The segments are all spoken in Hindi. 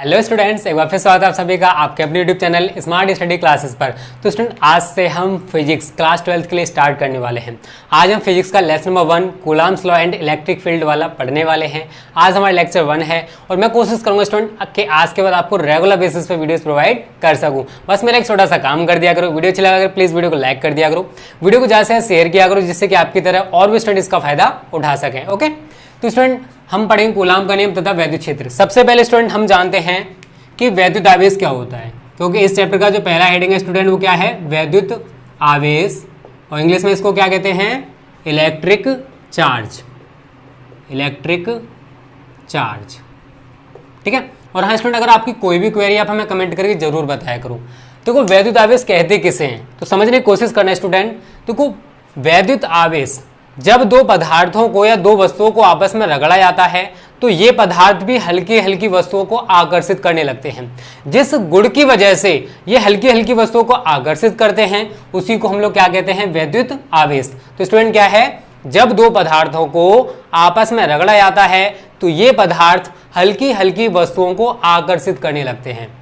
हेलो स्टूडेंट्स, एक बार फिर स्वागत है आप सभी का आपके अपने YouTube channel smart study classes पर। तो स्टूडेंट, आज से हम फिजिक्स क्लास 12th के लिए स्टार्ट करने वाले हैं। आज हम फिजिक्स का lesson number 1 Coulomb's law and electric field वाला पढ़ने वाले हैं। आज हमारा लेक्चर 1 है और मैं कोशिश करूंगा स्टूडेंट कि आज के बाद आपको रेगुलर बेसिस पे वीडियोस प्रोवाइड कर सकूं। बस मेरा एक छोटा सा काम कर दिया करो, वीडियो अच्छा लगा अगर प्लीज वीडियो को लाइक कर दिया करो, वीडियो को ज़्यादा से शेयर किया करो, जिससे कि आपकी तरह और भी स्टूडेंट इसका फायदा उठा सकें। ओके, तो स्टूडेंट हम पढ़ेंगे कूलम्ब का नियम तथा वैद्युत क्षेत्र। सबसे पहले स्टूडेंट हम जानते हैं कि वैद्युत आवेश क्या होता है, क्योंकि इस चैप्टर का जो पहला हेडिंग है स्टूडेंट वो क्या है, वैद्युत आवेश, और इंग्लिश में इसको क्या कहते हैं, इलेक्ट्रिक चार्ज। इलेक्ट्रिक चार्ज, ठीक है। और हाँ स्टूडेंट, अगर आपकी कोई भी क्वेरी आप हमें कमेंट करके जरूर बताया करो। देखो वैद्युत आवेश कहते किसे हैं, तो समझने की कोशिश करना है स्टूडेंट। देखो वैद्युत आवेश जब दो पदार्थों को या दो वस्तुओं को आपस में रगड़ा जाता है तो ये पदार्थ भी हल्की हल्की वस्तुओं को आकर्षित करने लगते हैं। जिस गुण की वजह से ये हल्की हल्की वस्तुओं को आकर्षित करते हैं उसी को हम लोग क्या कहते हैं, वैद्युत आवेश। तो स्टूडेंट क्या है, जब दो पदार्थों को आपस में रगड़ा जाता है तो ये पदार्थ हल्की हल्की वस्तुओं को आकर्षित करने लगते हैं।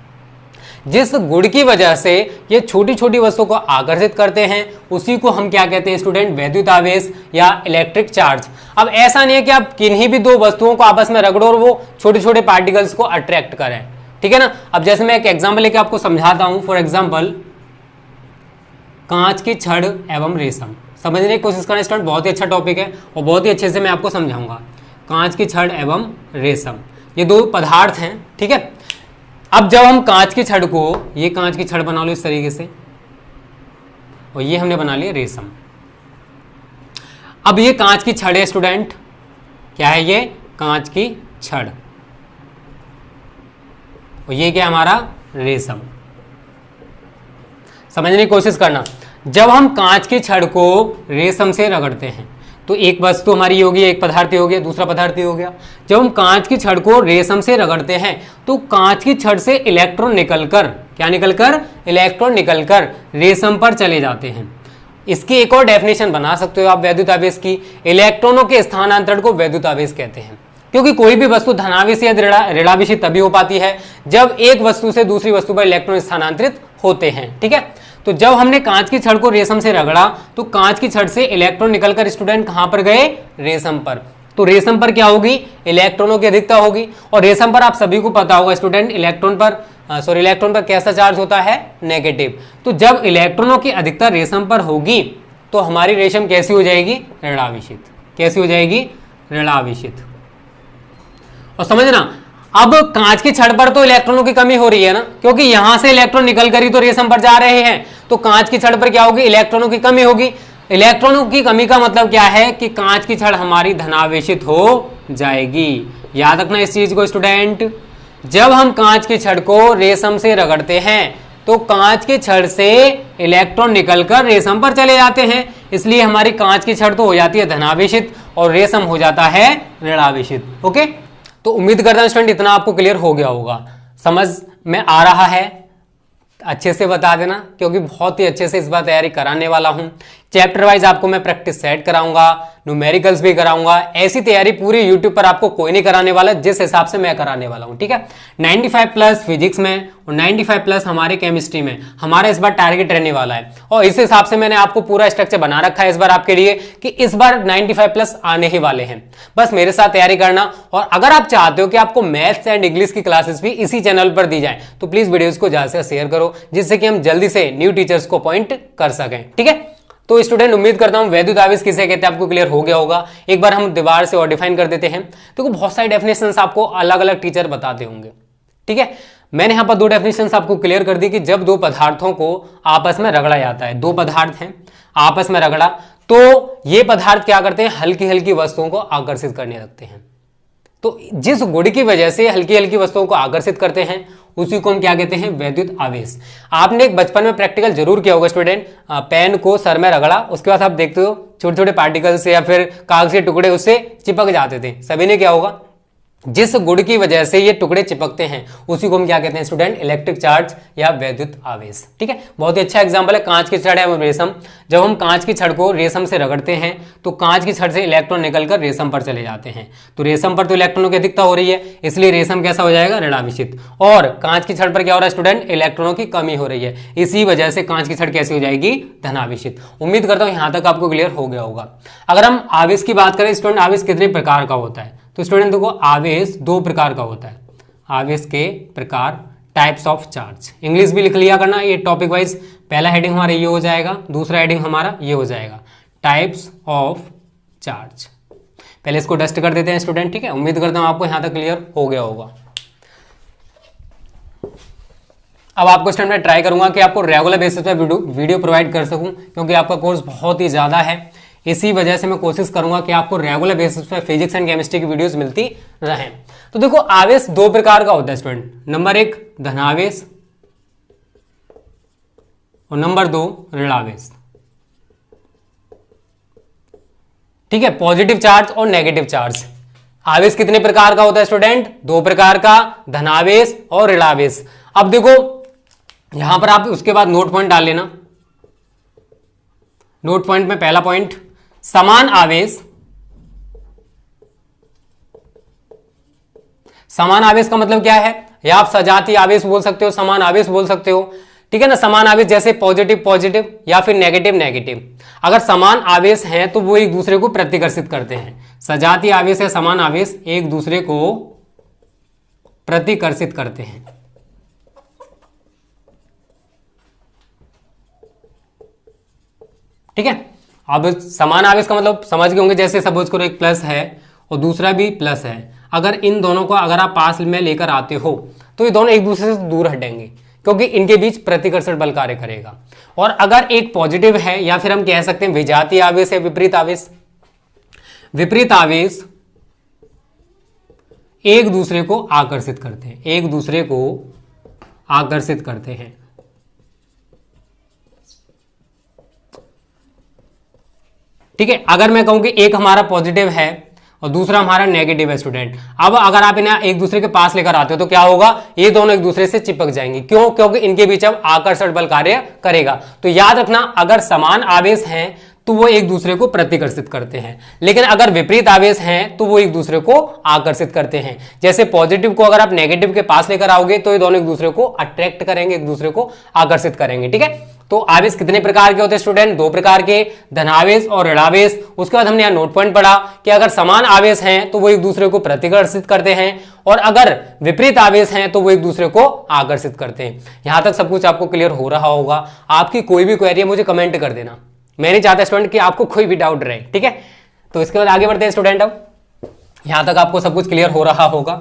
जिस गुण की वजह से ये छोटी छोटी वस्तुओं को आकर्षित करते हैं उसी को हम क्या कहते हैं स्टूडेंट, वैद्युत आवेश या इलेक्ट्रिक चार्ज। अब ऐसा नहीं है कि आप किन्हीं भी दो वस्तुओं को आपस में रगड़ो और वो छोटे छोटे पार्टिकल्स को अट्रैक्ट करें, ठीक है ना। अब जैसे मैं एक एग्जांपल लेके आपको समझाता हूं। फॉर एग्जांपल, कांच की छड़ एवं रेशम। समझने की कोशिश करना स्टूडेंट, बहुत ही अच्छा टॉपिक है और बहुत ही अच्छे से मैं आपको समझाऊंगा। कांच की छड़ एवं रेशम, ये दो पदार्थ हैं, ठीक है। अब जब हम कांच की छड़ को, ये कांच की छड़ बना लो इस तरीके से, और ये हमने बना लिया रेशम। अब ये कांच की छड़ है स्टूडेंट, क्या है ये, कांच की छड़, और ये क्या हमारा, रेशम। समझने की कोशिश करना, जब हम कांच की छड़ को रेशम से रगड़ते हैं तो एक वस्तु हमारी होगी, एक पदार्थ हो गया, दूसरा पदार्थ हो गया। जब हम कांच की छड़ को रेशम से रगड़ते हैं तो कांच की छड़ से इलेक्ट्रॉन निकलकर, क्या निकलकर, इलेक्ट्रॉन निकलकर रेशम पर चले जाते हैं। इसकी एक और डेफिनेशन बना सकते हो आप वैद्युत आवेश की, इलेक्ट्रॉनों के स्थानांतरण को वैद्युत आवेश कहते हैं। क्योंकि कोई भी वस्तु धनावेशी या ऋणावेशी तभी हो पाती है जब एक वस्तु से दूसरी वस्तु पर इलेक्ट्रॉन स्थानांतरित होते हैं, ठीक है। तो जब हमने कांच की छड़ को रेशम से रगड़ा तो कांच की छड़ से इलेक्ट्रॉन निकलकर स्टूडेंट कहां पर गए, रेशम पर। तो रेशम पर क्या होगी, इलेक्ट्रॉनों की अधिकता होगी। और रेशम पर आप सभी को पता होगा स्टूडेंट, इलेक्ट्रॉन पर कैसा चार्ज होता है, नेगेटिव। तो जब इलेक्ट्रॉनों की अधिकता रेशम पर होगी तो हमारी रेशम कैसी हो जाएगी, ऋणावेशित। कैसी हो जाएगी, ऋणावेशित। और समझना, अब कांच की छड़ पर तो इलेक्ट्रॉनों की कमी हो रही है ना, क्योंकि यहां से इलेक्ट्रॉन निकल कर ही तो रेशम पर जा रहे हैं। तो कांच की छड़ पर क्या होगी, इलेक्ट्रॉनों की कमी होगी। इलेक्ट्रॉनों की कमी का मतलब क्या है कि कांच की छड़ हमारी धनावेशित हो जाएगी। याद रखना इस चीज को स्टूडेंट, जब हम कांच की छड़ को रेशम से रगड़ते हैं तो कांच की छड़ से इलेक्ट्रॉन निकलकर रेशम पर चले जाते हैं, इसलिए हमारी कांच की छड़ तो हो जाती है धनावेशित और रेशम हो जाता है ऋणावेशित। ओके, तो उम्मीद करता हूं स्टूडेंट इतना आपको क्लियर हो गया होगा, समझ में आ रहा है। अच्छे से बता देना, क्योंकि बहुत ही अच्छे से इस बार तैयारी कराने वाला हूं। चैप्टर वाइज आपको मैं प्रैक्टिस सेट कराऊंगा, न्यूमेरिकल्स भी कराऊंगा। ऐसी तैयारी पूरी यूट्यूब पर आपको कोई नहीं कराने वाला जिस हिसाब से मैं कराने वाला हूं, ठीक है। 95 प्लस फिजिक्स में और 95 प्लस हमारे केमिस्ट्री में हमारा इस बार टारगेट रहने वाला है। और इस हिसाब से मैंने आपको पूरा स्ट्रक्चर बना रखा है इस बार आपके लिए कि इस बार 95 प्लस आने ही वाले हैं। बस मेरे साथ तैयारी करना। और अगर आप चाहते हो कि आपको मैथ्स एंड इंग्लिश की क्लासेस भी इसी चैनल पर दी जाए तो प्लीज वीडियोज को ज्यादा से शेयर करो, जिससे कि हम जल्दी से न्यू टीचर्स को अपॉइंट कर सकें, ठीक है। तो स्टूडेंट, उम्मीद करता हूं वैद्युत आवेश किसे कहते हैं आपको क्लियर हो गया होगा। एक बार हम दीवार से और डिफाइन कर देते हैं। तो बहुत सारी डेफिनेशंस आपको अलग अलग टीचर बताते होंगे, ठीक है। मैंने यहां पर दो डेफिनेशंस आपको क्लियर कर दी कि जब दो पदार्थों को आपस में रगड़ा जाता है, दो पदार्थ हैं आपस में रगड़ा, तो ये पदार्थ क्या करते हैं, हल्की हल्की वस्तुओं को आकर्षित करने लगते हैं। तो जिस गुण की वजह से हल्की हल्की वस्तुओं को आकर्षित करते हैं उसी को हम क्या कहते हैं, वैद्युत आवेश। आपने एक बचपन में प्रैक्टिकल जरूर किया होगा स्टूडेंट, पेन को सर में रगड़ा, उसके बाद आप देखते हो छोटे छोटे पार्टिकल्स या फिर कागज के टुकड़े उससे चिपक जाते थे, सभी ने क्या होगा। जिस गुण की वजह से ये टुकड़े चिपकते हैं उसी को हम क्या कहते हैं स्टूडेंट, इलेक्ट्रिक चार्ज या वैद्युत आवेश। ठीक है, बहुत ही अच्छा एग्जांपल है कांच की छड़ एवं रेशम। जब हम कांच की छड़ को रेशम से रगड़ते हैं तो कांच की छड़ से इलेक्ट्रॉन निकलकर रेशम पर चले जाते हैं, तो रेशम पर तो इलेक्ट्रॉनों की अधिकता हो रही है, इसलिए रेशम कैसा हो जाएगा, ऋणावेशित। और कांच की छड़ पर क्या हो रहा है स्टूडेंट, इलेक्ट्रॉनों की कमी हो रही है, इसी वजह से कांच की छड़ कैसी हो जाएगी, धनावेशित। उम्मीद करता हूं यहां तक आपको क्लियर हो गया होगा। अगर हम आवेश की बात करें स्टूडेंट, आवेश कितने प्रकार का होता है, तो स्टूडेंट देखो आवेश दो प्रकार का होता है। आवेश के प्रकार, टाइप्स ऑफ चार्ज, इंग्लिश भी लिख लिया करना, ये टॉपिक वाइज पहला हेडिंग हमारा ये हो जाएगा, दूसरा हेडिंग हमारा ये हो जाएगा, टाइप्स ऑफ चार्ज। पहले इसको डस्ट कर देते हैं स्टूडेंट। ठीक है, उम्मीद करता हूं आपको यहां तक क्लियर हो गया होगा। अब आपको स्टूडेंट मैं ट्राई करूंगा कि आपको रेगुलर बेसिस पे वीडियो प्रोवाइड कर सकूं, क्योंकि आपका कोर्स बहुत ही ज़्यादा है, इसी वजह से मैं कोशिश करूंगा कि आपको रेगुलर बेसिस पे फिजिक्स एंड केमिस्ट्री की वीडियोस मिलती रहें। तो देखो आवेश दो प्रकार का होता है स्टूडेंट, नंबर एक धनावेश और नंबर दो ऋणावेश। ठीक है, पॉजिटिव चार्ज और नेगेटिव चार्ज। आवेश कितने प्रकार का होता है स्टूडेंट, दो प्रकार का, धनावेश और ऋणावेश। अब देखो यहां पर आप उसके बाद नोट पॉइंट डाल लेना। नोट पॉइंट में पहला पॉइंट, समान आवेश। समान आवेश का मतलब क्या है, या आप सजातीय आवेश बोल सकते हो, समान आवेश बोल सकते हो। ठीक है ना, समान आवेश जैसे पॉजिटिव पॉजिटिव या फिर नेगेटिव नेगेटिव। अगर समान आवेश हैं तो वो एक दूसरे को प्रतिकर्षित करते हैं। सजातीय आवेश या समान आवेश एक दूसरे को प्रतिकर्षित करते हैं। ठीक है, अब समान आवेश का मतलब समझ गए होंगे, जैसे सपोज करो एक प्लस है और दूसरा भी प्लस है, अगर इन दोनों को अगर आप पास में लेकर आते हो तो ये दोनों एक दूसरे से दूर हटेंगे, क्योंकि इनके बीच प्रतिकर्षण बल कार्य करेगा। और अगर एक पॉजिटिव है, या फिर हम कह सकते हैं विजातीय आवेश या विपरीत आवेश, विपरीत आवेश एक दूसरे को आकर्षित करते हैं, एक दूसरे को आकर्षित करते हैं। ठीक है, अगर मैं कहूं कि एक हमारा पॉजिटिव है और दूसरा हमारा नेगेटिव है स्टूडेंट, अब अगर आप इन्हें एक दूसरे के पास लेकर आते हो तो क्या होगा, ये दोनों एक दूसरे से चिपक जाएंगे। क्यों, क्योंकि इनके बीच अब आकर्षण बल कार्य करेगा। तो याद रखना, अगर समान आवेश हैं तो वो एक दूसरे को प्रतिकर्षित करते हैं, लेकिन अगर विपरीत आवेश हैं तो वो एक दूसरे को आकर्षित करते हैं। जैसे पॉजिटिव को अगर आप नेगेटिव के पास लेकर आओगे तो ये दोनों एक दूसरे को अट्रैक्ट करेंगे, एक दूसरे को आकर्षित करेंगे। ठीक है, तो आवेश कितने प्रकार के होते हैं स्टूडेंट, दो प्रकार के, धनावेश और ऋणावेश। उसके बाद हमने यहाँ नोट पॉइंट पढ़ा कि अगर समान आवेश हैं तो वो एक दूसरे को प्रतिकर्षित करते हैं, और अगर विपरीत आवेश हैं तो वो एक दूसरे को आकर्षित करते हैं। यहां तक सब कुछ आपको क्लियर हो रहा होगा। आपकी कोई भी क्वेरी है मुझे कमेंट कर देना, मैं नहीं चाहता स्टूडेंट कि आपको कोई भी डाउट रहे। ठीक है, तो इसके बाद आगे बढ़ते हैं स्टूडेंट। अब यहां तक आपको सब कुछ क्लियर हो रहा होगा।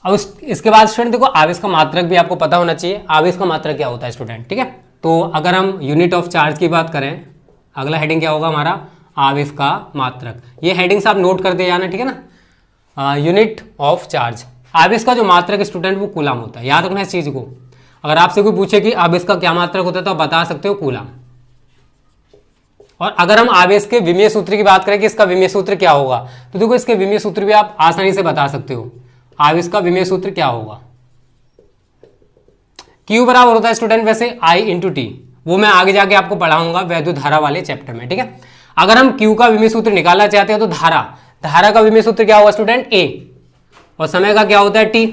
अब इसके बाद स्टूडेंट देखो आवेश का मात्रक भी आपको पता होना चाहिए। आवेश का मात्रक क्या होता है स्टूडेंट, ठीक है। तो अगर हम यूनिट ऑफ चार्ज की बात करें, अगला हेडिंग क्या होगा हमारा, आवेश का मात्रक। ये हेडिंग्स आप नोट करते जाना, ठीक है ना। यूनिट ऑफ चार्ज, आवेश का जो मात्रक स्टूडेंट वो कूलाम होता है। याद रखना इस चीज को। अगर आपसे कोई पूछे कि आवेश का क्या मात्रक होता है तो आप बता सकते हो कूलाम। और अगर हम आवेश के विमीय सूत्र की बात करें कि इसका विमीय सूत्र क्या होगा, तो देखो इसके विमीय सूत्र भी आप आसानी से बता सकते हो। आवेश का विमीय सूत्र क्या होगा, Q बराबर होता है स्टूडेंट वैसे I इंटू टी, वो मैं आगे जाके आपको पढ़ाऊंगा वैद्युत धारा वाले चैप्टर में, ठीक है। अगर हम Q का विमीय सूत्र निकालना चाहते हैं तो धारा का विमीय सूत्र क्या होगा स्टूडेंट A, और समय का क्या होता है T,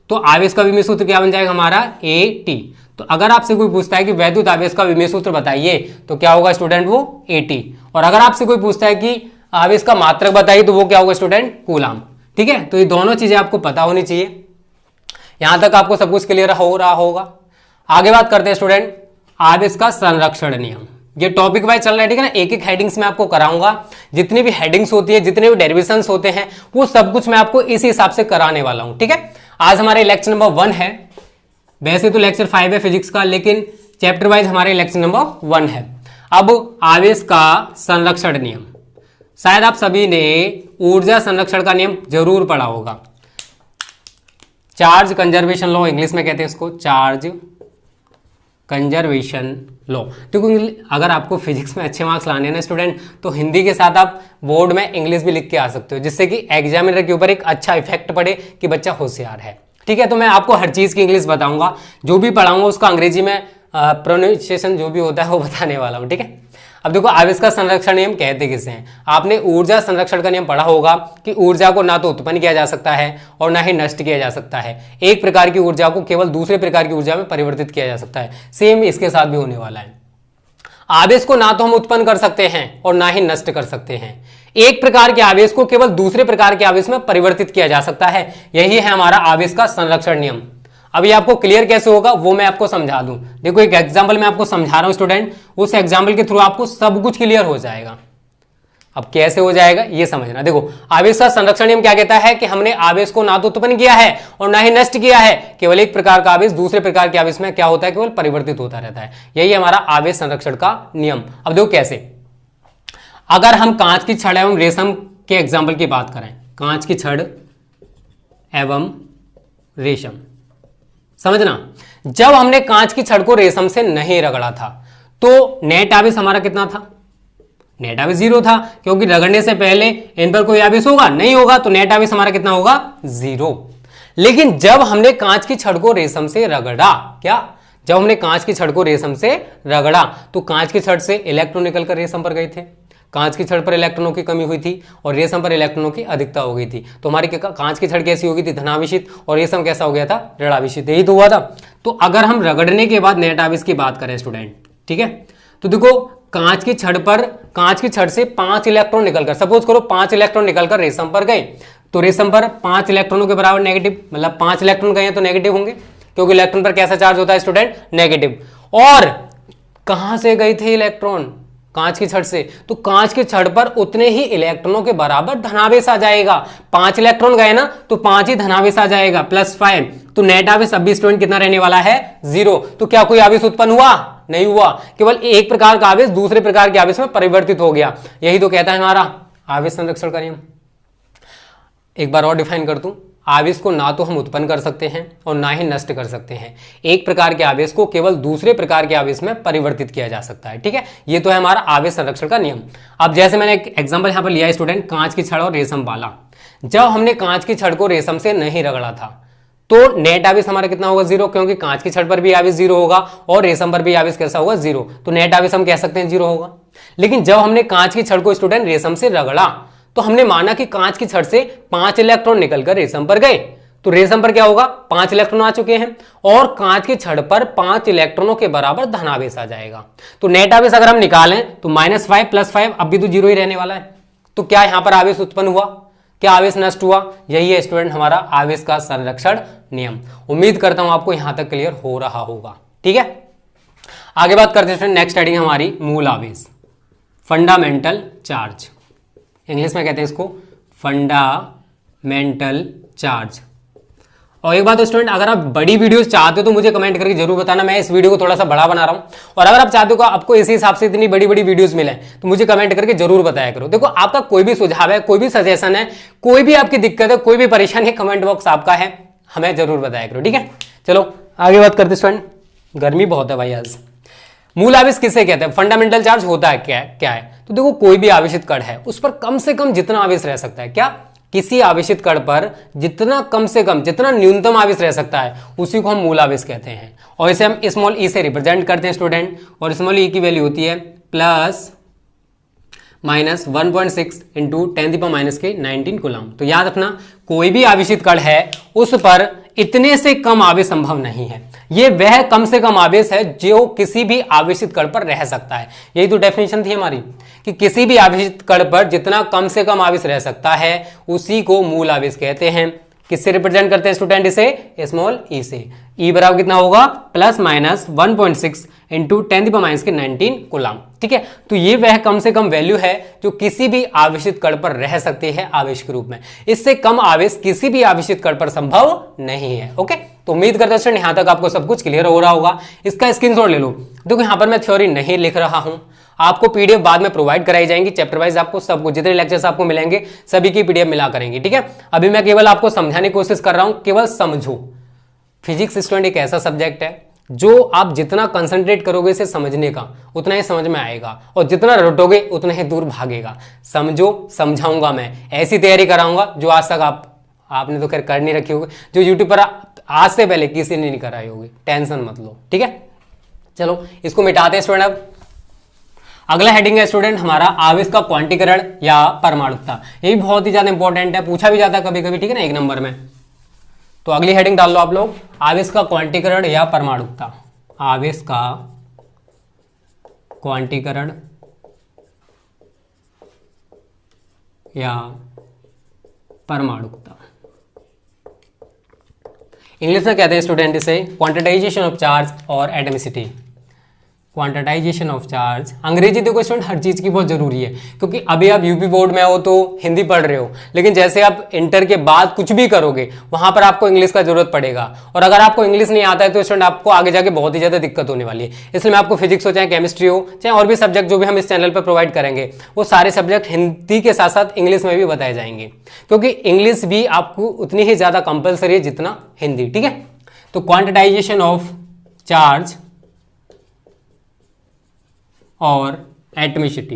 तो आवेश का विमीय सूत्र क्या बन जाएगा हमारा AT। तो अगर आपसे कोई पूछता है कि वैद्युत आवेश का विमीय सूत्र बताइए तो क्या होगा स्टूडेंट वो AT। और अगर आपसे कोई पूछता है कि आवेश का मात्रक बताइए तो वो क्या होगा स्टूडेंट कूलाम, ठीक है। तो ये दोनों चीजें आपको पता होनी चाहिए। यहां तक आपको सब कुछ क्लियर हो रहा होगा। आगे बात करते हैं स्टूडेंट आवेश का संरक्षण नियम। ये टॉपिक वाइज चल रहा है, ठीक है ना। एक एक हेडिंग्स में आपको कराऊंगा, जितनी भी हेडिंग्स होती है, जितने भी डेरिवेशंस होते हैं, वो सब कुछ मैं आपको इसी हिसाब से कराने वाला हूं, ठीक है। आज हमारे लेक्चर नंबर 1 है, वैसे तो लेक्चर 5 है फिजिक्स का, लेकिन चैप्टर वाइज हमारे लेक्चर नंबर 1 है। अब आवेश का संरक्षण नियम, शायद आप सभी ने ऊर्जा संरक्षण का नियम जरूर पढ़ा होगा। चार्ज कंजर्वेशन लॉ इंग्लिश में कहते हैं इसको, चार्ज कंजर्वेशन लॉ। देखो अगर आपको फिजिक्स में अच्छे मार्क्स लाने हैं ना स्टूडेंट, तो हिंदी के साथ आप बोर्ड में इंग्लिश भी लिख के आ सकते हो, जिससे कि एग्जामिनर के ऊपर एक अच्छा इफेक्ट पड़े कि बच्चा होशियार है। ठीक है, तो मैं आपको हर चीज़ की इंग्लिश बताऊंगा, जो भी पढ़ाऊंगा उसका अंग्रेजी में प्रोनाउंसिएशन जो भी होता है वो बताने वाला हूँ। ठीक है, अब देखो आवेश का संरक्षण नियम कहते किसे हैं। आपने ऊर्जा संरक्षण का नियम पढ़ा होगा कि ऊर्जा को ना तो उत्पन्न किया जा सकता है और ना ही नष्ट किया जा सकता है। एक प्रकार की ऊर्जा को केवल दूसरे प्रकार की ऊर्जा में परिवर्तित किया जा सकता है। सेम इसके साथ भी होने वाला है। आवेश को ना तो हम उत्पन्न कर सकते हैं और ना ही नष्ट कर सकते हैं। एक प्रकार के आवेश को केवल दूसरे प्रकार के आवेश में परिवर्तित किया जा सकता है। यही है हमारा आवेश का संरक्षण नियम। अभी आपको क्लियर कैसे होगा वो मैं आपको समझा दूं। देखो एक एग्जाम्पल मैं आपको समझा रहा हूं स्टूडेंट, उस एग्जाम्पल के थ्रू आपको सब कुछ क्लियर हो जाएगा। अब कैसे हो जाएगा ये समझना। देखो आवेश का संरक्षण नियम क्या कहता है कि हमने आवेश को ना तो उत्पन्न किया है और ना ही नष्ट किया है। केवल एक प्रकार का आवेश दूसरे प्रकार के आवेश में क्या होता है, केवल परिवर्तित होता रहता है। यही हमारा आवेश संरक्षण का नियम। अब देखो कैसे, अगर हम कांच की छड़ एवं रेशम के एग्जाम्पल की बात करें, कांच की छड़ एवं रेशम, समझना जब हमने कांच की छड़ को रेशम से नहीं रगड़ा था तो नेट आवेश हमारा कितना था, नेट आवेश 0 था, क्योंकि रगड़ने से पहले इन पर कोई आवेश होगा नहीं होगा, तो नेट आवेश हमारा कितना होगा 0। लेकिन जब हमने कांच की छड़ को रेशम से रगड़ा, क्या जब हमने कांच की छड़ को रेशम से रगड़ा तो कांच की छड़ से इलेक्ट्रॉन निकलकर रेशम पर गए थे। कांच की छड़ पर इलेक्ट्रॉनों की कमी हुई थी और रेशम पर इलेक्ट्रॉनों की अधिकता हो गई थी। तो हमारी कांच की छड़ कैसी होगी थी, धनावेशित, और रेशम कैसा हो गया था, ऋणावेशित। यही तो हुआ था। तो अगर हम रगड़ने के बाद नेट आवेश की बात करें स्टूडेंट, ठीक है, तो देखो कांच की छड़ से 5 इलेक्ट्रॉन निकलकर, सपोज करो 5 इलेक्ट्रॉन निकलकर रेशम पर गए, तो रेशम पर 5 इलेक्ट्रॉनों के बराबर नेगेटिव, मतलब 5 इलेक्ट्रॉन गए तो नेगेटिव होंगे, क्योंकि इलेक्ट्रॉन पर कैसा चार्ज होता है स्टूडेंट, नेगेटिव। और कहां से गए थे इलेक्ट्रॉन, कांच की छड़ से, तो कांच की छड़ पर उतने ही इलेक्ट्रॉनों के बराबर धनावेश आ जाएगा। 5 इलेक्ट्रॉन गए ना तो 5 ही धनावेश आ जाएगा, +5। तो नेट आवेश अब भी स्टूडेंट कितना रहने वाला है, 0। तो क्या कोई आवेश उत्पन्न हुआ, नहीं हुआ, केवल एक प्रकार का आवेश दूसरे प्रकार के आवेश में परिवर्तित हो गया। यही तो कहता है हमारा आवेश संरक्षण का नियम। एक बार और डिफाइन कर दूं, आवेश को ना तो हम उत्पन्न कर सकते हैं और ना ही नष्ट कर सकते हैं। एक प्रकार के आवेश को केवल दूसरे प्रकार के आवेश में परिवर्तित किया जा सकता है। ठीक है, ये तो है हमारा आवेश संरक्षण का नियम। अब जैसे मैंने एक एग्जांपल यहां पर लिया है स्टूडेंट, कांच की छड़ और रेशम वाला। जब हमने कांच की छड़ को रेशम से नहीं रगड़ा था तो नेट आवेश हमारा कितना होगा, 0, क्योंकि कांच की छड़ पर भी आवेश 0 होगा और रेशम पर भी आवेश कैसा होगा, 0। तो नेट आवेश हम कह सकते हैं 0 होगा। लेकिन जब हमने कांच की छड़ को स्टूडेंट रेशम से रगड़ा तो हमने माना कि कांच की छड़ से 5 इलेक्ट्रॉन निकलकर रेशम पर गए, तो रेशम पर क्या होगा, 5 इलेक्ट्रॉन आ चुके हैं और कांच की छड़ पर 5 इलेक्ट्रॉनों के बराबर धनावेश आ जाएगा। तो नेट आवेश अगर हम निकालें तो -5 + 5 अब भी तो 0 ही रहने वाला है। तो क्या यहां पर आवेश उत्पन्न हुआ, क्या आवेश नष्ट हुआ? यही है स्टूडेंट हमारा आवेश का संरक्षण नियम। उम्मीद करता हूं आपको यहां तक क्लियर हो रहा होगा। ठीक है, आगे बात करते हैं स्टूडेंट, नेक्स्ट हेडिंग हमारी मूल आवेश, फंडामेंटल चार्ज। इंग्लिश में कहते हैं इसको फंडामेंटल चार्ज। और एक बात तो स्टूडेंट, अगर आप बड़ी वीडियोस चाहते हो तो मुझे कमेंट करके जरूर बताना, मैं इस वीडियो को थोड़ा सा बड़ा बना रहा हूं। और अगर आप चाहते हो कि आपको इसी हिसाब से इतनी बड़ी बड़ी वीडियोस मिले तो मुझे कमेंट करके जरूर बताया करो। देखो आपका कोई भी सुझाव है, कोई भी सजेशन है, कोई भी आपकी दिक्कत है, कोई भी परेशानी है, कमेंट बॉक्स आपका है, हमें जरूर बताया करो। ठीक है, चलो आगे बात करते स्टूडेंट। गर्मी बहुत है भाई आज। मूल आवेश किसे कहते हैं, फंडामेंटल चार्ज होता है क्या है? तो देखो कोई भी आवेशित कण है उस पर कम से कम जितना आवेश रह सकता है, क्या किसी आवेशित कण पर जितना कम से कम, जितना न्यूनतम आवेश रह सकता है उसी को हम मूल आवेश कहते हैं। और इसे हम स्मॉल ई से रिप्रेजेंट करते हैं स्टूडेंट, और स्मॉल ई की वैल्यू होती है ±1.6 इंटू 10⁻⁻19 कूलम। तो याद रखना कोई भी आवेशित कण है उस पर इतने से कम आवेश संभव नहीं है। ये वह कम से कम आवेश है जो किसी भी आवेशित कण पर रह सकता है। यही तो डेफिनेशन थी हमारी कि किसी भी आवेशित कण पर जितना कम से कम आवेश रह सकता है उसी को मूल आवेश कहते हैं। किससे रिप्रेजेंट करते हैं स्टूडेंट इसे, स्मॉल ई से। ई बराबर कितना होगा, ±1.6 इंटू 10⁻⁻19 कूलम। ठीक है, तो ये वह कम से कम वैल्यू है जो किसी भी आवेशित कण पर रह सकती है आवेश के रूप में। इससे कम आवेश किसी भी आवेशित कण पर संभव नहीं है। ओके, तो उम्मीद करते हैं यहां तक आपको सब कुछ क्लियर हो रहा होगा। इसका स्क्रीनशॉट ले लो। देखो यहां पर मैं थ्योरी नहीं लिख रहा हूं, आपको पीडीएफ बाद में प्रोवाइड कराई जाएंगी, चैप्टर वाइज आपको सब कुछ, जितने लेक्चर्स आपको मिलेंगे सभी की पीडीएफ मिला करेंगे। ठीक है, अभी मैं केवल आपको समझाने की कोशिश कर रहा हूं, केवल समझो। फिजिक्स स्टूडेंट एक ऐसा सब्जेक्ट है जो आप जितना कंसंट्रेट करोगे इसे समझने का उतना ही समझ में आएगा, और जितना रटोगे उतना ही दूर भागेगा। समझो, समझाऊंगा मैं, ऐसी तैयारी कराऊंगा जो आज तक आपने तो खैर कर नहीं रखी होगी, जो यूट्यूब पर आज से पहले किसी ने नहीं कराई होगी। टेंशन मत लो, ठीक है। चलो इसको मिटाते हैं स्टूडेंट। अब अगला हेडिंग है स्टूडेंट हमारा आवेश का क्वांटीकरण या परमाणुकता। ये भी बहुत ही ज्यादा इंपॉर्टेंट है, पूछा भी जाता है कभी कभी, ठीक है ना, 1 नंबर में। तो अगली हेडिंग डाल लो आप लोग, आवेश का क्वांटीकरण या परमाणुकता। आवेश का क्वांटीकरण या परमाणुकता। इंग्लिश में कहते हैं स्टूडेंट इसे क्वांटिटाइजेशन ऑफ चार्ज और एटमिसिटी। Quantization of charge. अंग्रेजी देखो स्टूडेंट हर चीज़ की बहुत जरूरी है, क्योंकि अभी आप यूपी बोर्ड में हो तो हिंदी पढ़ रहे हो, लेकिन जैसे आप इंटर के बाद कुछ भी करोगे वहां पर आपको इंग्लिश का जरूरत पड़ेगा, और अगर आपको इंग्लिश नहीं आता है तो स्टूडेंट आपको आगे जाके बहुत ही ज़्यादा दिक्कत होने वाली है। इसलिए मैं आपको फिजिक्स हो, चाहे केमिस्ट्री हो, चाहे और भी सब्जेक्ट जो भी हम इस चैनल पर प्रोवाइड करेंगे, वो सारे सब्जेक्ट हिंदी के साथ साथ इंग्लिश में भी बताए जाएंगे, क्योंकि इंग्लिश भी आपको उतनी ही ज़्यादा कंपलसरी है जितना हिंदी, ठीक है। तो क्वांटिटाइजेशन ऑफ चार्ज और एटमिसिटी।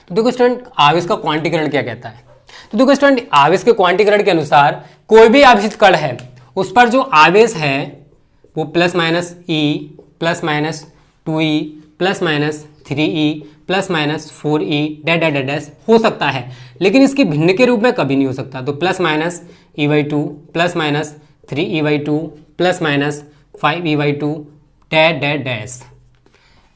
तो देखो स्टूडेंट आवेश का क्वांटीकरण क्या कहता है। तो देखो स्टूडेंट आवेश के क्वांटीकरण के अनुसार कोई भी आवेशित कण है उस पर जो आवेश है वो plus minus e, plus minus 2e, plus minus 3e, plus minus 4e dash हो सकता है, लेकिन इसके भिन्न के रूप में कभी नहीं हो सकता। तो plus minus e/2, plus minus 3e/2, plus minus 5e/2 dash.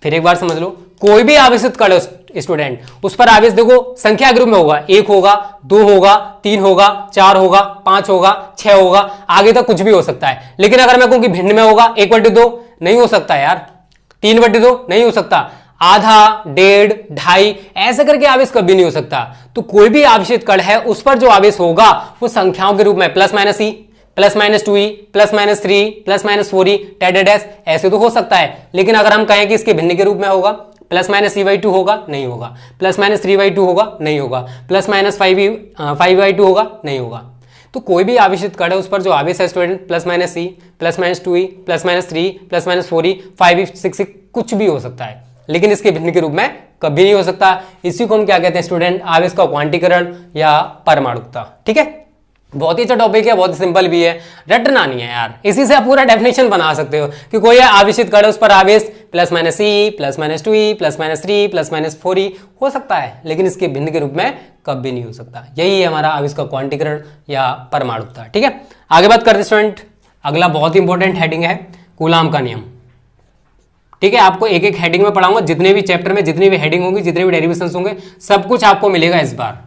फिर एक बार समझ लो, कोई भी आवेशित कण स्टूडेंट उस पर आवेश देखो संख्या के रूप में होगा, 1 होगा, 2 होगा, 3 होगा, 4 होगा, 5 होगा, 6 होगा, आगे तक कुछ भी हो सकता है। लेकिन अगर मैं कहूं कि भिन्न में होगा 1/2 नहीं हो सकता यार, 3/2 नहीं हो सकता, आधा, 1.5, 2.5 ऐसे करके आवेश कभी नहीं हो सकता। तो कोई भी आवेशित कण है उस पर जो आवेश होगा वो संख्याओं के रूप में plus minus e, plus minus 2e, plus minus 3, plus minus 4e dash ऐसे तो हो सकता है। लेकिन अगर हम कहें कि इसके भिन्न के रूप में होगा, प्लस माइनस e/2 होगा, नहीं होगा, प्लस माइनस 3/2 होगा, नहीं होगा, प्लस माइनस 5e/2 होगा, नहीं होगा। तो कोई भी आवेशित कण है उस पर जो आवेश है student plus minus e, plus minus 2e, plus minus 3, plus minus 4e, 5e, 6e कुछ भी हो सकता है, लेकिन इसके भिन्न के रूप में कभी नहीं हो सकता। इसी को हम क्या कहते हैं स्टूडेंट, आवेश का क्वांटीकरण या परमाणुकता, ठीक है। बहुत ही अच्छा टॉपिक है, बहुत सिंपल भी है, रटना नहीं है यार, इसी से आप पूरा डेफिनेशन बना सकते हो कि कोई आवेशित कण उस पर आवेश plus minus e, plus minus 2e, plus minus 3, plus minus 4e हो सकता है, लेकिन इसके भिन्न के रूप में कभी नहीं हो सकता। यही है हमारा आवेश का क्वांटीकरण या परमाणुकता, ठीक है। आगे बात करते स्टूडेंट, अगला बहुत ही इंपॉर्टेंट हेडिंग है कूलाम का नियम, ठीक है। आपको एक एक हेडिंग में पढ़ाऊंगा, जितने भी चैप्टर में जितनी भी हेडिंग होंगी, जितने भी डेरिवेशंस होंगे, सब कुछ आपको मिलेगा इस बार।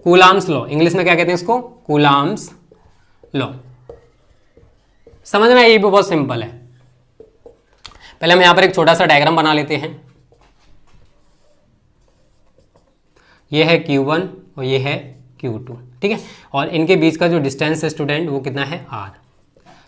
कूलाम्स लॉ, इंग्लिश में क्या कहते हैं इसको, कूलाम्स लॉ। समझना ये भी बहुत सिंपल है। पहले हम यहां पर एक छोटा सा डायग्राम बना लेते हैं। ये है Q1 और ये है Q2, ठीक है, और इनके बीच का जो डिस्टेंस है स्टूडेंट वो कितना है R।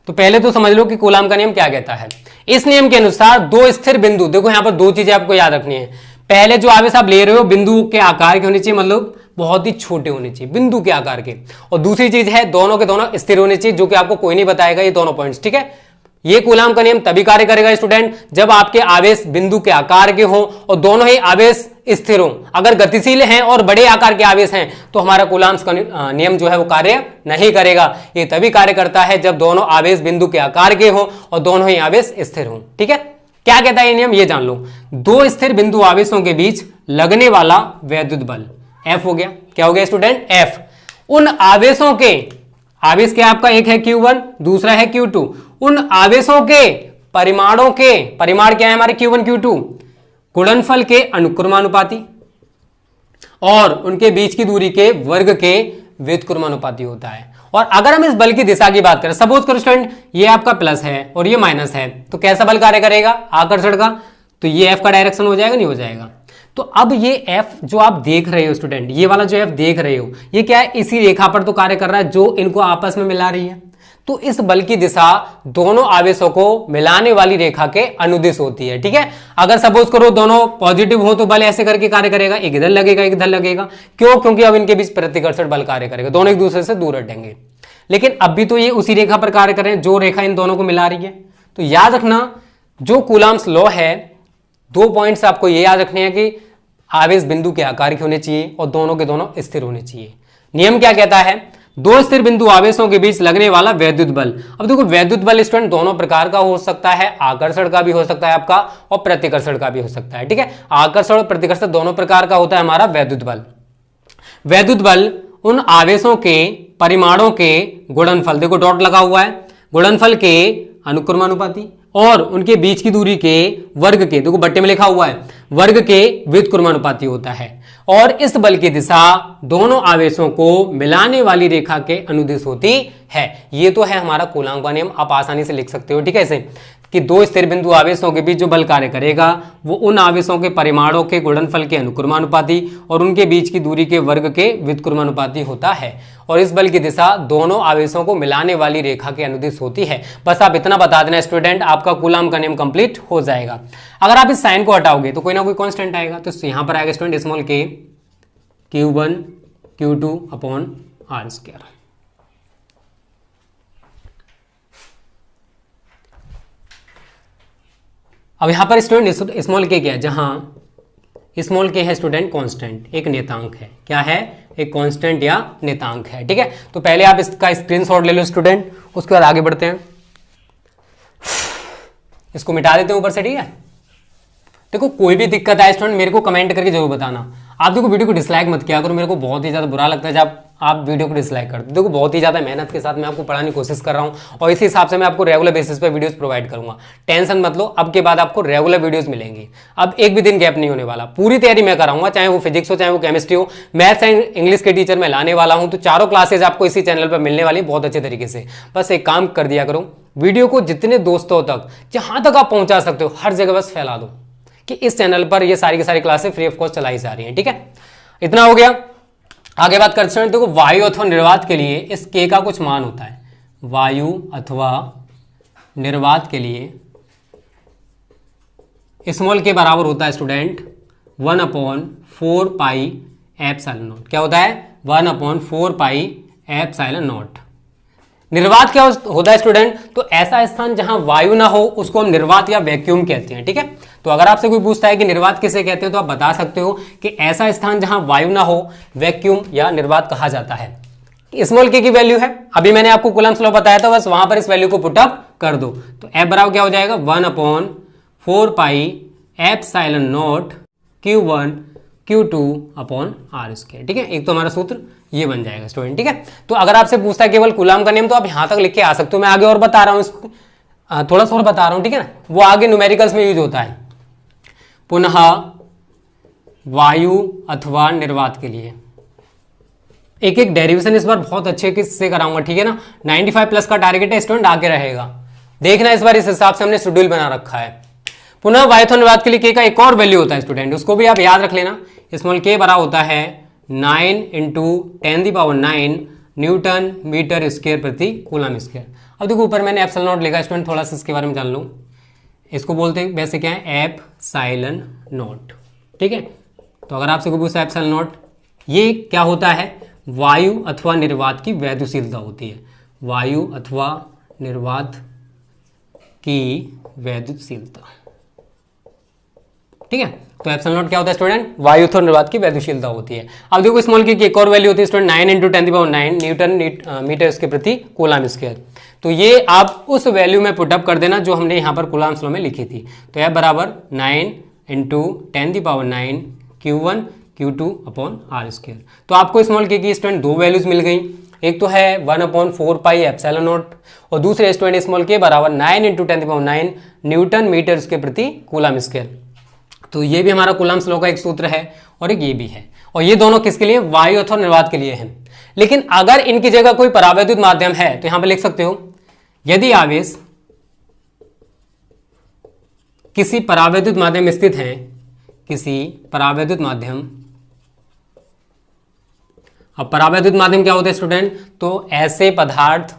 तो पहले तो समझ लो कि कूलाम का नियम क्या कहता है। इस नियम के अनुसार दो स्थिर बिंदु, देखो यहां पर दो चीजें आपको याद रखनी है। पहले जो आवेश आप ले रहे हो बिंदु के आकार के होने चाहिए, मतलब बहुत ही छोटे होने चाहिए बिंदु के आकार के, और दूसरी चीज है दोनों के दोनों स्थिर होने चाहिए, जो कि आपको कोई नहीं बताएगा ये दोनों पॉइंट्स, ठीक है। ये कूलाम का नियम तभी कार्य करेगा स्टूडेंट जब आपके आवेश बिंदु के आकार के हों और दोनों ही आवेश स्थिर हों। अगर गतिशील हैं और बड़े आकार के आवेश हैं तो हमारा कूलाम्स का नियम जो है वो कार्य नहीं करेगा। ये तभी कार्य करता है जब दोनों आवेश बिंदु के आकार के हों और दोनों ही आवेश स्थिर हों, ठीक है। क्या कहता है ये नियम, ये जान लो। दो स्थिर बिंदु आवेशों के बीच लगने वाला वैद्युत बल F हो गया। क्या हो गया स्टूडेंट, F। उन आवेशों के, आवेश क्या आपका, एक है Q1 दूसरा है Q2, उन आवेशों के परिमाणों के, परिमाण क्या है हमारे Q1 Q2, गुणनफल के अनुक्रमानुपाती और उनके बीच की दूरी के वर्ग के व्युत्क्रमानुपाती होता है। और अगर हम इस बल की दिशा की बात करें, सपोज करो स्टूडेंट ये आपका प्लस है और ये माइनस है, तो कैसा बल कार्य करेगा, आकर्षण का। तो ये F का डायरेक्शन हो जाएगा, नहीं हो जाएगा। तो अब ये F जो आप देख रहे हो स्टूडेंट, ये वाला जो F देख रहे हो, ये क्या है, इसी रेखा पर तो कार्य कर रहा है जो इनको आपस में मिला रही है। तो इस बल की दिशा दोनों आवेशों को मिलाने वाली रेखा के अनुदिश होती है, ठीक है। अगर सपोज करो दोनों पॉजिटिव हो तो बल ऐसे करके कार्य करेगा, एक इधर लगेगा एक इधर लगेगा। क्यों, क्योंकि अब इनके बीच प्रतिकर्षण बल कार्य करेगा, दोनों एक दूसरे से दूर हटेंगे। लेकिन अब भी तो ये उसी रेखा पर कार्य कर रहे हैं जो रेखा इन दोनों को मिला रही है। तो याद रखना जो कूलाम्स लॉ है, 2 पॉइंट्स आपको ये याद रखने हैं कि आवेश बिंदु के आकार के होने चाहिए और दोनों के दोनों स्थिर होने चाहिए। नियम क्या कहता है, दो स्थिर बिंदु आवेशों के बीच लगने वाला वैद्युत बल। अब देखो वैद्युत बल स्टूडेंट दोनों प्रकार का हो सकता है, आकर्षण का भी हो सकता है आपका और प्रतिकर्षण का भी हो सकता है। ठीक है, आकर्षण और प्रतिकर्षण दोनों प्रकार का होता है हमारा वैद्युत बल। वैद्युत बल उन आवेशों के परिमाणों के गुणनफल, देखो डॉट लगा हुआ है, गुणनफल के अनुक्रमानुपाती और उनके बीच की दूरी के वर्ग के, देखो बट्टे में लिखा हुआ है, वर्ग के व्युत्क्रमानुपाती होता है। और इस बल की दिशा दोनों आवेशों को मिलाने वाली रेखा के अनुदिश होती है। ये तो है हमारा कूलाम्ब का नियम, आप आसानी से लिख सकते हो। ठीक है, ऐसे कि दो स्थिर बिंदु आवेशों के बीच जो बल कार्य करेगा वो उन आवेशों के परिमाणों के गुणनफल के अनुक्रमानुपाती और उनके बीच की दूरी के वर्ग के व्युत्क्रमानुपाती होता है। और इस बल की दिशा दोनों आवेशों को मिलाने वाली रेखा के अनुदिश होती है। बस आप इतना बता देना स्टूडेंट, आपका कूलाम्ब का नियम कंप्लीट हो जाएगा। अगर आप इस साइन को हटाओगे तो कोई ना कोई कांस्टेंट आएगा, तो यहां पर आएगा स्टूडेंट स्मॉल के Q1 Q2 upon R square. अब यहां पर स्टूडेंट स्मॉल के क्या है, जहां स्मॉल के है स्टूडेंट कांस्टेंट, एक नेतांक है। क्या है, एक कांस्टेंट या नेतांक है। ठीक है, तो पहले आप इसका स्क्रीनशॉट ले लो स्टूडेंट, उसके बाद आगे बढ़ते हैं। इसको मिटा देते हैं ऊपर से। ठीक है, देखो कोई भी दिक्कत आए स्टूडेंट मेरे को कमेंट करके जरूर बताना। आप देखो वीडियो को डिसलाइक मत किया करो, मेरे को बहुत ही ज़्यादा बुरा लगता है जब आप वीडियो को डिसलाइक करते हो। देखो बहुत ही ज़्यादा मेहनत के साथ मैं आपको पढ़ाने की कोशिश कर रहा हूँ और इसी हिसाब से मैं आपको रेगुलर बेसिस पे वीडियोस प्रोवाइड करूंगा। टेंशन मत लो, अब के बाद आपको रेगुलर वीडियोस मिलेंगी। अब एक भी दिन गैप नहीं होने वाला, पूरी तैयारी मैं कराऊंगा, चाहे वो फिजिक्स हो, चाहे वो केमिस्ट्री हो, मैथ्स एंड इंग्लिश के टीचर मैं लाने वाला हूँ। तो चारों क्लासेज आपको इसी चैनल पर मिलने वाली बहुत अच्छे तरीके से। बस एक काम कर दिया करो, वीडियो को जितने दोस्तों तक, जहां तक आप पहुंचा सकते हो, हर जगह बस फैला दो कि इस चैनल पर ये सारी की सारी क्लासेस फ्री ऑफ कॉस्ट चलाई जा रही हैं। ठीक है, इतना हो गया। आगे बात करते हैं, देखो वायु अथवा निर्वात के लिए इस के का कुछ मान होता है। वायु अथवा निर्वात के लिए स्मॉल के बराबर होता है स्टूडेंट 1/4 पाई एप्सिलॉन नॉट। क्या होता है, 1/4 पाई एप्सिलॉन नॉट। निर्वात क्या होता है स्टूडेंट, तो ऐसा स्थान जहां वायु ना हो उसको हम निर्वात या वैक्यूम कहते हैं। ठीक है, तो अगर आपसे कोई पूछता है कि निर्वात किसे कहते हैं तो आप बता सकते हो कि ऐसा स्थान जहां वायु ना हो वैक्यूम या निर्वात कहा जाता है। स्मॉल के की वैल्यू है, अभी मैंने आपको कूलम्ब लॉ बताया था, बस वहां पर इस वैल्यू को पुटअप कर दो। तो एफ बराबर क्या हो जाएगा, 1/4 pi epsilon naught Q1 Q2 upon R square. ठीक है, एक तो हमारा सूत्र ये बन जाएगा स्टूडेंट। ठीक है, तो अगर आपसे पूछता है केवल कूलम्ब का नियम तो आप यहां तक लिख के आ सकते हो। मैं आगे और बता रहा हूं, थोड़ा सा और बता रहा हूं। ठीक है ना, वो आगे न्यूमेरिकल्स में यूज होता है। पुनः वायु अथवा निर्वात के लिए एक एक डेरिवेशन इस बार बहुत अच्छे से कराऊंगा। ठीक है ना, 95+ का टारगेट है स्टूडेंट, आगे रहेगा। देखना इस बार इस हिसाब से हमने शेड्यूल बना रखा है। पुनः वायु अथवा निर्वात के लिए के का एक और वैल्यू होता है स्टूडेंट, उसको भी आप याद रख लेना। स्मॉल के बराबर होता है 9 × 10⁹ न्यूटन मीटर स्क्वायर प्रति कूलम स्क्वायर। अब देखो ऊपर मैंने एप्सिलॉन नॉट लिखा है स्टूडेंट, थोड़ा सा इसके बारे में जान लो। इसको बोलते हैं वैसे क्या है, एप्सिलॉन नॉट। ठीक है, तो अगर आपसे कोई पूछा एप्सिलॉन नॉट, ये क्या होता है, वायु अथवा निर्वात की वैद्युशीलता होती है। वायु अथवा निर्वात की वैद्युशीलता। ठीक है, तो एप्सिलॉन नॉट क्या होता है स्टूडेंट, वायु अथवा निर्वात की वैद्युशीलता होती है। अब देखो स्मॉल की एक और वैल्यू होती है स्टूडेंट 9 × 10⁹ न्यूटन मीटर इसके प्रति कूलम स्क्वायर। तो ये आप उस वैल्यू में पुटअप कर देना जो हमने यहाँ पर कूलम्ब लॉ में लिखी थी। तो F बराबर 9 × 10⁹ Q1 Q2 upon R square. तो आपको स्मॉल के की स्टूडेंट दो वैल्यूज मिल गई, एक तो है 1/4 पाई एप्सिलॉन नॉट और दूसरे स्टूडेंट स्मॉल के बराबर 9 × 10⁹ न्यूटन मीटर इसके प्रति कूलम स्क्वायर। तो ये भी हमारा कूलम्ब लॉ का एक सूत्र है और एक ये भी है, और ये दोनों किसके लिए, वायु अथवा निर्वात के लिए हैं। लेकिन अगर इनकी जगह कोई परावैद्युत माध्यम है तो यहां पर लिख सकते हो, यदि आवेश किसी परावैद्युत माध्यम में स्थित है, किसी परावैद्युत माध्यम। अब परावैद्युत माध्यम क्या होते हैं स्टूडेंट, तो ऐसे पदार्थ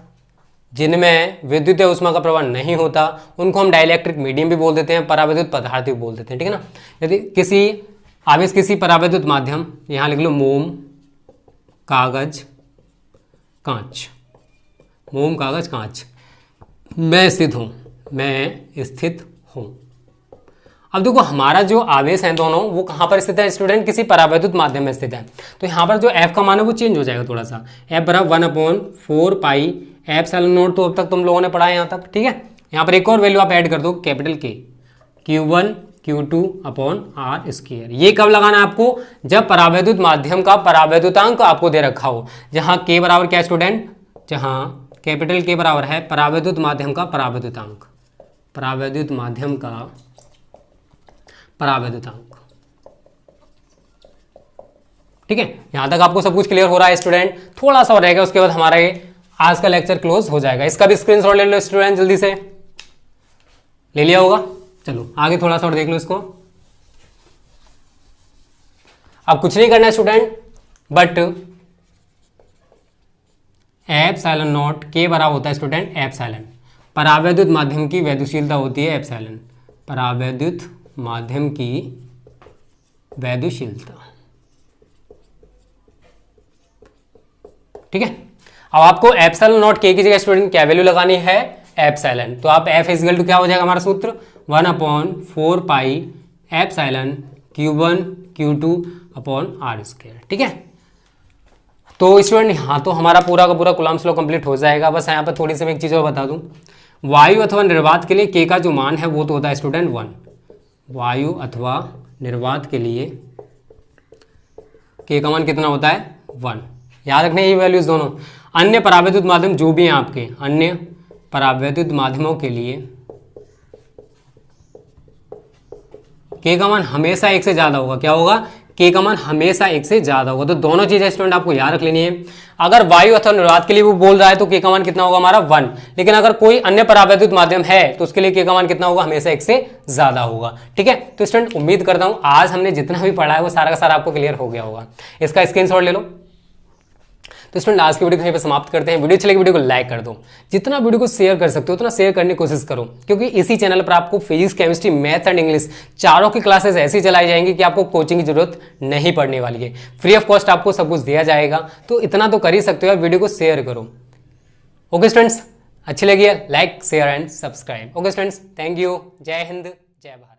जिनमें विद्युत ऊष्मा का प्रवाह नहीं होता उनको हम डाइलेक्ट्रिक मीडियम भी बोल देते हैं, परावैद्युत पदार्थ भी बोल देते हैं। ठीक है ना, यदि किसी आवेश किसी परावैद्युत माध्यम, यहां लिख लो मोम, कागज, कांच, मोम कागज कांच, मैं स्थित हूँ, मैं स्थित हूँ। अब देखो हमारा जो आवेश है दोनों वो कहाँ पर स्थित है स्टूडेंट, किसी परावैद्युत माध्यम में स्थित है। तो यहाँ पर जो f का मान है वो चेंज हो जाएगा थोड़ा सा, f बराबर 1/4 पाई एप्सिलॉन नॉट, तो अब तक तुम लोगों ने पढ़ा है यहाँ तक, ठीक है। यहाँ पर एक और वैल्यू आप ऐड कर दो capital K, Q1 Q2 upon R square. ये कब लगाना है आपको, जब परावैद्युत माध्यम का परावैद्युतांक आपको दे रखा हो, जहाँ K बराबर क्या स्टूडेंट, जहाँ कैपिटल K बराबर है परावैद्युत माध्यम का परावैद्युतांक, परावैद्युत माध्यम का परावैद्युतांक, ठीक है। यहां तक आपको सब कुछ क्लियर हो रहा है स्टूडेंट, थोड़ा सा और रहेगा, उसके बाद हमारा ये आज का लेक्चर क्लोज हो जाएगा। इसका भी स्क्रीनशॉट ले लो स्टूडेंट, जल्दी से ले लिया होगा। चलो आगे थोड़ा सा और देख लो इसको। अब कुछ नहीं करना है student, but epsilon not K बराबर होता है स्टूडेंट एप्सिलॉन, परावैद्युत माध्यम की वैद्युशीलता होती है एप्सिलॉन, परावैद्युत माध्यम की वैद्युशीलता, ठीक है। अब आपको एप्सिलॉन नॉट K की जगह स्टूडेंट क्या वैल्यू लगानी है, एप्सिलॉन। तो आप F इक्वल टू क्या हो जाएगा हमारा सूत्र, 1/4 pi epsilon Q1 Q2 upon R square, ठीक है। तो स्टूडेंट यहाँ तो हमारा पूरा का पूरा कूलम्ब्स लॉ कंप्लीट हो जाएगा। बस यहाँ पर थोड़ी सी मैं एक चीज़ और बता दूँ, वायु अथवा निर्वात के लिए K का जो मान है वो तो होता है स्टूडेंट 1, वायु अथवा निर्वात के लिए K का मान कितना होता है 1, याद रखने ये वैल्यूज दोनों। अन्य परावैद्युत माध्यम जो भी हैं आपके, अन्य परावैद्युत माध्यमों के लिए K का मान हमेशा 1 से ज्यादा होगा, क्या होगा, K का मान हमेशा 1 से ज्यादा होगा। तो दोनों चीजें स्टूडेंट आपको याद रख लेनी है। अगर वायु अथवा निर्वात के लिए वो बोल रहा है तो K का मान कितना होगा हमारा 1, लेकिन अगर कोई अन्य परावैद्युत माध्यम है तो उसके लिए K का मान कितना होगा, हमेशा 1 से ज्यादा होगा, ठीक है। तो स्टूडेंट उम्मीद करता हूं आज हमने जितना भी पढ़ा है वो सारा का सारा आपको क्लियर हो गया होगा। इसका स्क्रीनशॉट ले लो। तो स्टूडेंट आज की वीडियो को यहीं पर समाप्त करते हैं। वीडियो अच्छी लगी वीडियो को लाइक कर दो, जितना वीडियो को शेयर कर सकते हो उतना शेयर करने की कोशिश करो, क्योंकि इसी चैनल पर आपको physics, chemistry, maths and English चारों की क्लासेस ऐसी चलाई जाएंगी कि आपको कोचिंग की जरूरत नहीं पड़ने वाली है। फ्री ऑफ कॉस्ट आपको सब कुछ दिया जाएगा, तो इतना तो कर ही सकते हो, वीडियो को शेयर करो। ओके स्टूडेंट्स, अच्छी लगी है like share and subscribe. Okay students, thank you, जय हिंद, जय भारत।